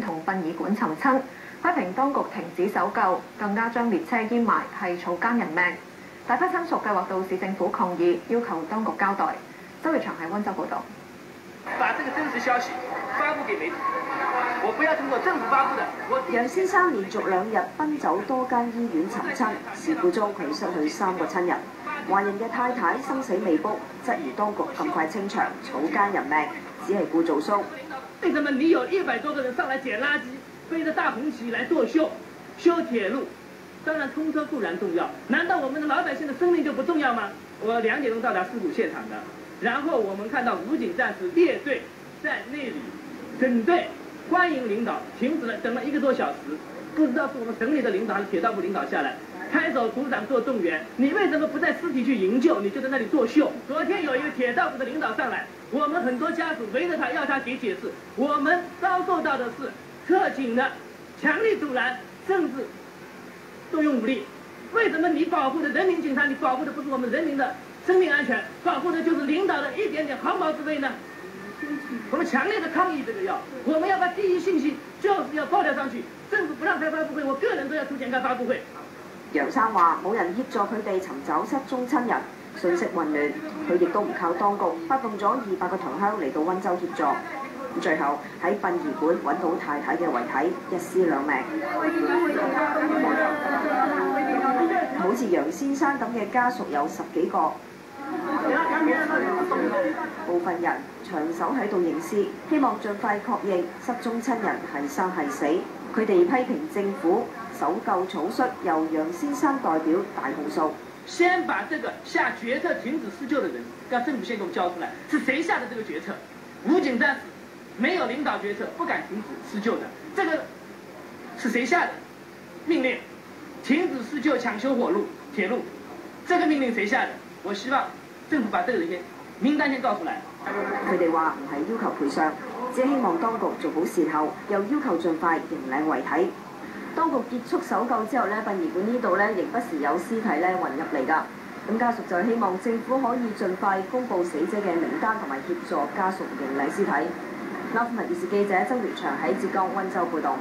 同殯儀館尋親，批評當局停止搜救，更加將列車掩埋係草菅人命。大批親屬計劃到市政府抗議，要求當局交代。周偉祥喺溫州報導。把這個真實消息發布給媒體，我不要通過政府發布的。楊先生連續2日奔走多間醫院尋親，事故中佢失去3個親人。華人嘅太太生死未卜，質疑當局咁快清場，草菅人命，只係顧做 show。為什麼你有100多個人上來撿垃圾，背着大紅旗來作秀，修鐵路？當然通車固然重要，難道我們的老百姓的生命就不重要嗎？我2點鐘到達事故現場的，然後我們看到武警戰士列隊在那裡整隊歡迎領導，停止了，等了1個多小時，不知道是我們省裡的領導還是鐵道部領導下來，拍手鼓掌做動員。你為什麼不帶屍體去營救？你就在那裡作秀。昨天有一個鐵道部的領導上來，我們很多家屬圍着他要他給解釋。我們遭受到的是特警的強力阻攔，甚至動用武力。為什麼你保護的人民警察，你保護的不是我們人民的生命安全，保護的就是領導的一點點毫毛之威呢？我們強烈的抗議這個我們要把第一信息就是要爆料上去。政府不讓開發布會，我個人都要出錢開發布會。楊生話：冇人協助佢哋尋找失蹤親人，信息混亂，佢亦都唔靠當局，發動咗200個同鄉嚟到溫州協助。最後喺殯儀館揾到太太嘅遺體，一屍2命。好似楊先生咁嘅家屬有10幾個，部分人長手喺度認屍，希望盡快確認失蹤親人係生係死。佢哋批評政府搜救草率，由楊先生代表大控訴。先把這個下決策停止施救的人，讓政府先給我們交出來，是誰下的這個決策？武警戰士沒有領導決策，不敢停止施救的，這個是誰下的命令？停止施救，搶修鐵路，這個命令誰下的？我希望政府把這個人名單先告出來。佢哋話唔係要求賠償，只係希望當局做好善後，又要求盡快認領遺體。當局結束搜救之後咧，殯儀館呢度咧仍不時有屍體咧運入嚟㗎。咁家屬就希望政府可以盡快公布死者嘅名單，同埋協助家屬認領屍體。立法會電視記者周月祥喺浙江溫州報導。